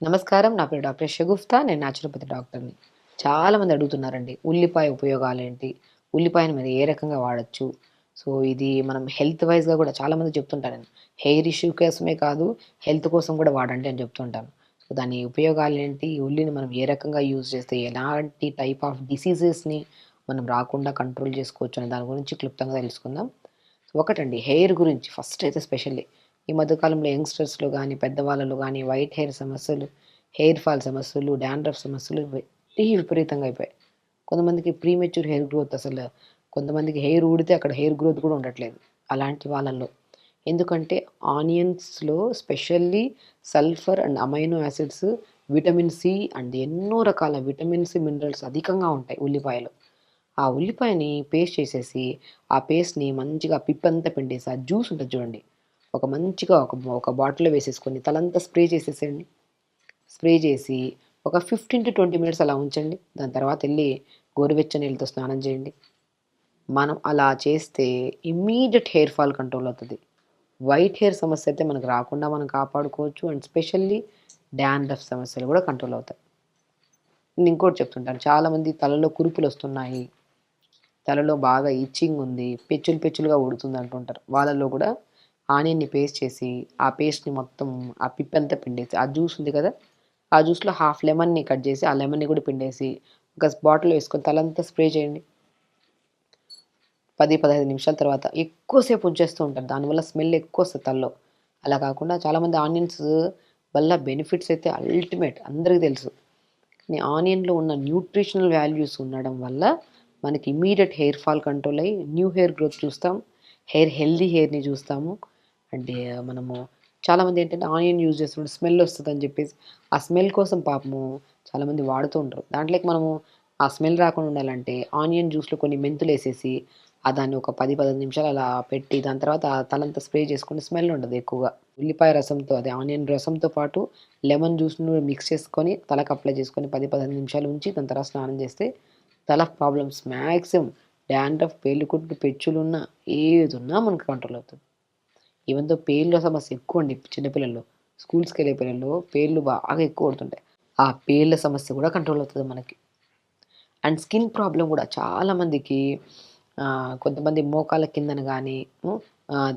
నమస్కారం. నా పేరు డాక్టర్ షగుఫ్తా. నేను న్యాచురోపతి డాక్టర్‌ని. చాలామంది అడుగుతున్నారండి. ఉల్లిపాయ ఉపయోగాలేంటి? ఉల్లిపాయని మరి ఏ రకంగా వాడొచ్చు? సో, ఇది మనం హెల్త్ వైస్‌గా గూడా చాలామంది చెప్తుంటారండి. హెయిర్ ఇష్యూ కోసమే కాదు, హెల్త్ కోసం కూడా వాడండి అని చెప్తుంటాను. సో, దాని ఉపయోగాలేంటి? ఈ ఉల్లిని మనం ఏ రకంగా యూజ్ చేస్తే ఎలాంటి టైప్ ఆఫ్ డిసీజెస్‌ని మనం రాకుండా కంట్రోల్ చేసుకోవచ్చు అనే దాని గురించి క్లుప్తంగా తెలుసుకుందాం. ఒకటండి హెయిర్ గురించి ఫస్ట్ అయితే స్పెషల్లీ. ఈ మధ్య కాలంలో యంగ్‌స్టర్స్‌లో గానీ, పెద్దవాళ్ళలో గానీ వైట్ హెయిర్ సమస్యలు, హెయిర్ ఫాల్ సమస్యలు, డాండ్రఫ్ సమస్యలు విపరీతంగా అయిపోయాయి. కొంతమందికి ప్రీమెచ్యూర్ హెయిర్ గ్రోత్ కొంతమందికి హెయిర్ ఊడితే అక్కడ హెయిర్ గ్రోత్ కూడా ఉండట్లేదు. అలాంటి వాళ్ళలో. ఎందుకంటే ఆనియన్స్‌లో specially sulphur and amino acids, vitamin C and ఎన్నో రకాల విటమిన్స్, మినరల్స్ అధికంగా ఉంటాయి ఉల్లిపాయలో. ఆ ఉల్లిపాయని పేస్ట్ చేసేసి, ఆ పేస్ట్‌ని మంచిగా పిప్పంతా పిండేసి, ఆ జ్యూస్ ఉంటది చూడండి. ఒక మంచిగా ఒక బాటిల్‌లో వేసేసుకొని తలంతా స్ప్రే చేసేసేయండి. స్ప్రే చేసి ఒక 15-20 మినిట్స్ అలా ఉంచండి. దాని తర్వాతెళ్లి గోరువెచ్చని నీళ్ళతో స్నానం చేయండి. మనం అలా చేస్తే ఇమ్మీడియేట్ హెయిర్ ఫాల్ కంట్రోల్ అవుతది. వైట్ హెయిర్ సమస్య అయితే మనకు రాకుండా మనం కాపాడుకోవచ్చు. అండ్ స్పెషల్లీ డాండ్రఫ్ సమస్యలు కూడా కంట్రోల్ అవుతాయి. నేను ఇంకోటి చెప్తుంటాను. చాలామంది తలలో కురుపులొస్తున్నాయి. తలలో బాగా ఇచ్చింగ్ ఉంది. పెచ్చులు పెచ్చులుగా ఊడుతుంది అంటుంటారు. వాళ్ళలో కూడా ఆనియన్‌ని పేస్ట్ చేసి, ఆ పేస్ట్‌ని మొత్తం ఆ పిప్పంతా పిండేసి, ఆ జ్యూస్ ఉంది కదా! ఆ జ్యూస్‌లో హాఫ్ లెమన్‌ని కట్ చేసి, ఆ లెమన్‌ని కూడా పిండేసి, ఒక బాటిల్‌లో వేసుకొని తలంతా స్ప్రే చేయండి. 10, 15 నిమిషాల తర్వాత ఎక్కువ సేపు ఉంచేస్తూ ఉంటారు. దానివల్ల స్మెల్ ఎక్కువొస్తది తలలో. అలా కాకుండా చాలామంది ఆనియన్స్ వల్ల బెనిఫిట్స్ అయితే అల్టిమేట్ అందరికి తెలుసు. కానీ ఆనియన్‌లో ఉన్న న్యూట్రిషనల్ వాల్యూస్ ఉండడం వల్ల మనకి ఇమ్మీడియేట్ హెయిర్ ఫాల్ కంట్రోల్ అయ్యి, న్యూ హెయిర్ గ్రోత్ చూస్తాం. హెల్తీ హెయిర్‌ని చూస్తాము. అంటే మనము చాలామంది ఏంటంటే ఆనియన్ యూజ్ చేస్తున్నప్పుడు స్మెల్ వస్తదని చెప్పేసి, ఆ స్మెల్ కోసం పాపము చాలామంది వాడుతూ ఉంటారు. దాంట్లోకి మనము ఆ స్మెల్ రాకుండా ఉండాలంటే ఆనియన్ జ్యూస్‌లో కొన్ని మెంతులేసేసి, దాన్ని ఒక 10, 15 నిమిషాలు అలా పెట్టి దాని తర్వాత తలంతా స్ప్రే చేసుకుంటే స్మెల్ ఉండదు ఎక్కువగా. ఉల్లిపాయ రసంతో అదే ఆనియన్ రసంతో పాటు లెమన్ జ్యూస్‌ను మిక్స్ చేసుకొని తలకు అప్లై చేసుకొని 10, 15 నిమిషాలు ఉంచి దాని తర్వాత స్నానం చేస్తే తల ప్రాబ్లమ్స్ మాక్సిమం డాండ్రఫ్, పేలుకుట్లు, పెచ్చులున్నా ఏదున్నా మనకు కంట్రోల్ అవుతది. ఈవెన్ దో పేర్ల సమస్య ఎక్కువండి చిన్న పిల్లల్లో. స్కూల్స్‌కెళ్ళే పిల్లల్లో పేర్లు బాగా ఎక్కువ పడుతుంటాయి. ఆ పేర్ల సమస్య కూడా కంట్రోల్ అవుతది మనకి. అండ్ స్కిన్ ప్రాబ్లమ్ గూడా చాలా మందికి కొంతమంది మోకాళ్ళ కిందన గానీ,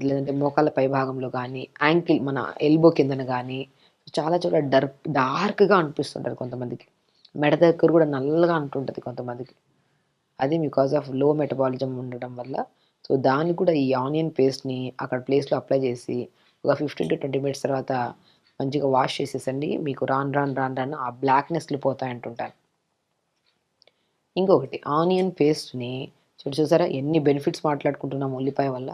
లేదంటే మోకాళ్ళ పై భాగంలో గానీ, యాంకిల్ మన ఎల్బో కిందన గానీ, చాలా చోట్ల డార్క్‌గా అనిపిస్తుంటది కొంతమందికి. మెడ దగ్గర గూడా నల్లగా అంటుంటది కొంతమందికి. అది బికాస్ ఆఫ్ లో మెటబాలిజం ఉండడం వల్ల. సో, దానికి కూడా ఈ ఆనియన్ పేస్ట్‌ని అక్కడ ప్లేస్‌లో అప్లై చేసి, ఒక 15-20 మినిట్స్ తర్వాత మంచిగా వాష్ చేసేసండి. మీకు రాను రాను రాను రాను ఆ బ్లాక్‌నెస్‌లు పోతాయంటుంటారు. ఇంకొకటి ఆనియన్ పేస్ట్‌ని చూసారా ఎన్ని బెనిఫిట్స్ మాట్లాడుకుంటున్నాం ఉల్లిపాయ వల్ల.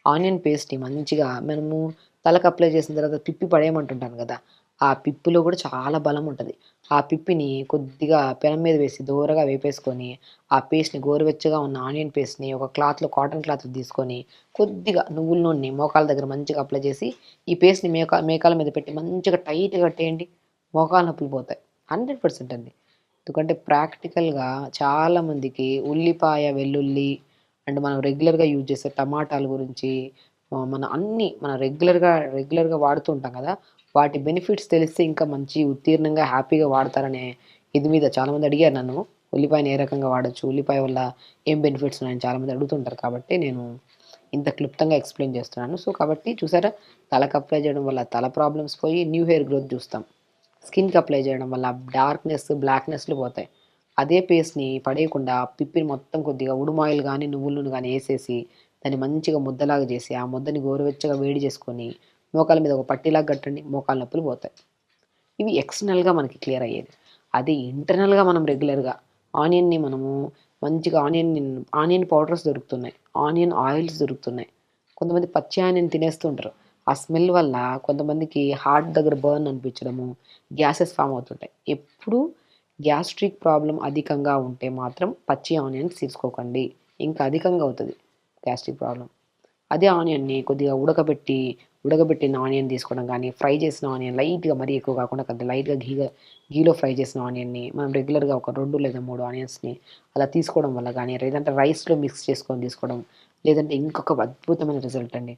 ఆనియన్ పేస్ట్‌ని మంచిగా మనము తలకు అప్లై చేసిన తర్వాత పిప్పి పడేయమంటుంటాను గదా! ఆ పిప్పిలో గూడా చాలా బలం ఉంటది. ఆ పిప్పిని కొద్దిగా పెనం మీద వేసి దోరగా వేపేసుకొని, ఆ పేస్ట్‌ని గోరువెచ్చగా ఉన్న ఆనియన్ పేస్ట్‌ని ఒక క్లాత్‌లో కాటన్ క్లాత్ తీసుకొని, కొద్దిగా నువ్వుల నూనెని మోకాళ్ళ దగ్గర మంచిగా అప్లై చేసి, ఈ పేస్ట్‌ని మేకాల మీద పెట్టి మంచిగా టైట్‌గా కట్టేయండి. మోకాళ్ళ నొప్పులు పోతాయి. 100% అండి. ఎందుకంటే ప్రాక్టికల్‌గా చాలామందికి ఉల్లిపాయ, వెల్లుల్లి అండ్ మనం రెగ్యులర్‌గా యూజ్ చేసే టమాటాల గురించి మన రెగ్యులర్‌గా వాడుతూ ఉంటాం గదా! వాటి బెనిఫిట్స్ తెలిస్తే ఇంకా మంచి ఉత్తీర్ణంగా హ్యాపీగా వాడతారనే ఇది మీద చాలామంది అడిగారు నన్ను. ఉల్లిపాయని ఏ రకంగా వాడొచ్చు? ఉల్లిపాయ వల్ల ఏం బెనిఫిట్స్ ఉన్నాయని చాలామంది అడుగుతుంటారు కాబట్టి నేను ఇంత క్లుప్తంగా ఎక్స్‌ప్లెయిన్ చేస్తున్నాను. సో, కాబట్టి చూసారా తలకు అప్లై చేయడం వల్ల తల ప్రాబ్లమ్స్ పోయి న్యూ హెయిర్ గ్రోత్ చూస్తాం. స్కిన్‌కి అప్లై చేయడం వల్ల డార్క్‌నెస్, బ్లాక్‌నెస్‌లు పోతాయి. అదే పేస్ట్‌ని పడేయకుండా పిప్పిని మొత్తం కొద్దిగా ఉడుము ఆయిల్ గానీ, నువ్వుల నూనె గానీ ఏసేసి, దాన్ని మంచిగా ముద్దలాగా చేసి, ఆ ముద్దని గోరువెచ్చగా వేడి చేసుకొని, మోకాళ్ళ మీద ఒక పట్టీలాగా కట్టండి. మోకాళ్ళ నొప్పులు పోతాయి. ఇవి ఎక్స్‌టర్నల్‌గా మనకి క్లియర్ అయ్యేది. అదే ఇంటర్నల్‌గా మనం రెగ్యులర్‌గా ఆనియన్‌ని మనము మంచిగా ఆనియన్ పౌడర్స్ దొరుకుతున్నాయి. ఆనియన్ ఆయిల్స్ దొరుకుతున్నాయి. కొంతమంది పచ్చి ఆనియన్ తినేస్తూ ఉంటారు. ఆ స్మెల్ వల్ల కొంతమందికి హార్ట్ దగ్గర బర్న్ అనిపించడము, గ్యాసెస్ ఫార్మ్ అవుతుంటాయి. ఎప్పుడూ గ్యాస్ట్రిక్ ప్రాబ్లమ్ అధికంగా ఉంటే మాత్రం పచ్చి ఆనియన్స్ తీసుకోకండి. ఇంకా అధికంగా అవుతది గ్యాస్ట్రిక్ ప్రాబ్లమ్. అదే ఆనియన్‌ని కొద్దిగా ఉడకబెట్టిన ఆనియన్ తీసుకోవడం గానీ, ఫ్రై చేసిన ఆనియన్ లైట్‌గా మరీ ఎక్కువ కాకుండా కొద్దిగా లైట్‌గా గీలో ఫ్రై చేసిన ఆనియన్‌ని మనం రెగ్యులర్‌గా ఒక 2 లేదా 3 ఆనియన్స్‌ని అలా తీసుకోవడం వల్ల గానీ, లేదంటే రైస్‌లో మిక్స్ చేసుకొని తీసుకోవడం, లేదంటే ఇంకొక అద్భుతమైన రిజల్ట్ అండి.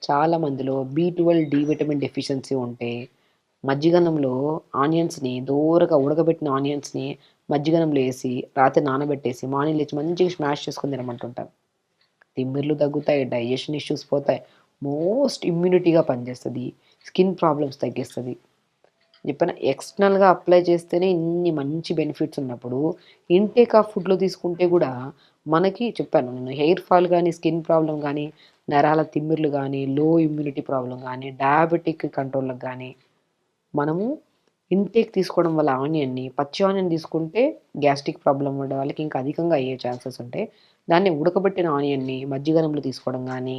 చాలా మందిలో బి12, డి విటమిన్ డెఫిషియన్సీ ఉంటే మజ్జిగన్నంలో ఆనియన్స్‌ని దోరగా ఉడకబెట్టిన ఆనియన్స్‌ని మజ్జిగన్నంలో ఏసి రాత్రి నానబెట్టేసి మార్నింగ్ లేచి మంచిగా స్మాష్ చేసుకొని తినమంటుంటారు. తిమ్మిర్లు తగ్గుతాయి, డైజెషన్ ఇష్యూస్ పోతాయి. మోస్ట్ ఇమ్యూనిటీగా పనిచేస్తది. స్కిన్ ప్రాబ్లమ్స్ తగ్గిస్తది. చెప్పానా ఎక్స్టర్నల్‌గా అప్లై చేస్తేనే ఇన్ని మంచి బెనిఫిట్స్ ఉన్నప్పుడు, ఇన్‌టేక్ ఆఫ్ ఫుడ్‌లో తీసుకుంటే గూడా మనకి చెప్పాను నేను హెయిర్ ఫాల్ గానీ, స్కిన్ ప్రాబ్లమ్ గానీ, నరాల తిమ్మిర్లు గానీ, లో ఇమ్యూనిటీ ప్రాబ్లమ్ గానీ, డయాబెటిక్ కంట్రోల్‌కి గానీ, మనము ఇన్‌టేక్ తీసుకోవడం వల్ల ఆనియన్‌ని పచ్చి ఆనియన్ తీసుకుంటే గ్యాస్ట్రిక్ ప్రాబ్లమ్ ఉండే వాళ్ళకి ఇంకా అధికంగా అయ్యే ఛాన్సెస్ ఉంటాయి. దాన్ని ఉడకబెట్టిన ఆనియన్‌ని మజ్జిగన్నంలో తీసుకోవడం గానీ,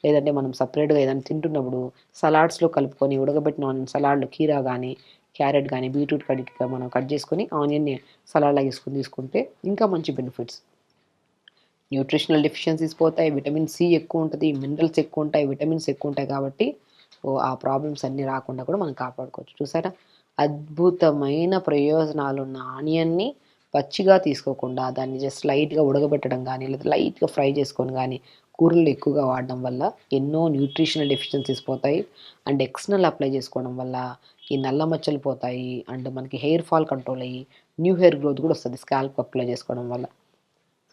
లేదంటే మనం సెపరేట్‌గా ఏదైనా తింటున్నప్పుడు సలాడ్స్‌లో కలుపుకొని ఉడకబెట్టిన ఆనియన్ సలాడ్‌లో కీరా గానీ, క్యారెట్ గానీ, బీట్రూట్ మనం కట్ చేసుకొని ఆనియన్‌ని సలాడ్‌లాగా ఏసుకొని తీసుకుంటే ఇంకా మంచి బెనిఫిట్స్. న్యూట్రిషనల్ డెఫిషియన్సీస్ పోతాయి. విటమిన్ సి ఎక్కువుంటది. మినరల్స్ ఎక్కువుంటాయి. విటమిన్స్ ఎక్కువుంటాయి కాబట్టి ఆ ప్రాబ్లమ్స్ అన్నీ రాకుండా కూడా మనం కాపాడుకోవచ్చు. చూసారా? అద్భుతమైన ప్రయోజనాలున్న ఆనియన్‌ని పచ్చిగా తీసుకోకుండా దాన్ని జస్ట్ లైట్‌గా ఉడకబెట్టడం గానీ, లేదా లైట్‌గా ఫ్రై చేసుకొని గానీ, కూరల్లో ఎక్కువగా వాడడం వల్ల ఎన్నో న్యూట్రిషనల్ డెఫిషియన్సీస్ పోతాయి. అండ్ ఎక్స్టర్నల్ అప్లై చేసుకోవడం వల్ల ఈ నల్ల మచ్చలు పోతాయి. అండ్ మనకి హెయిర్ ఫాల్ కంట్రోల్ అయ్యి, న్యూ హెయిర్ గ్రోత్ కూడా వస్తది స్కాల్ప్‌కి అప్లై చేసుకోవడం వల్ల.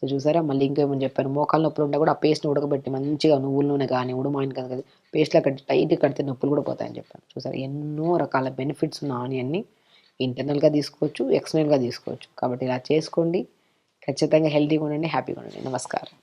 సో, చూసారా మళ్ళీ ఇంకేమని చెప్పాను. మోకాళ్ళ నొప్పులుంటే కూడా ఆ పేస్ట్‌ని ఉడకబెట్టి మంచిగా నువ్వుల నూనె గాని, ఉడుమాయిన్ కదా పేస్ట్‌లా కట్టి టైట్‌గా కడితే నొప్పులు కూడా పోతాయని చెప్పాను. చూసారా ఎన్నో రకాల బెనిఫిట్స్ ఉన్న ఆనియన్‌ని ఇంటర్నల్‌గా తీసుకోవచ్చు, ఎక్స్టర్నల్‌గా తీసుకోవచ్చు. కాబట్టి ఇలా చేసుకోండి. ఖచ్చితంగా హెల్తీగా ఉండండి, హ్యాపీగా ఉండండి. నమస్కారం.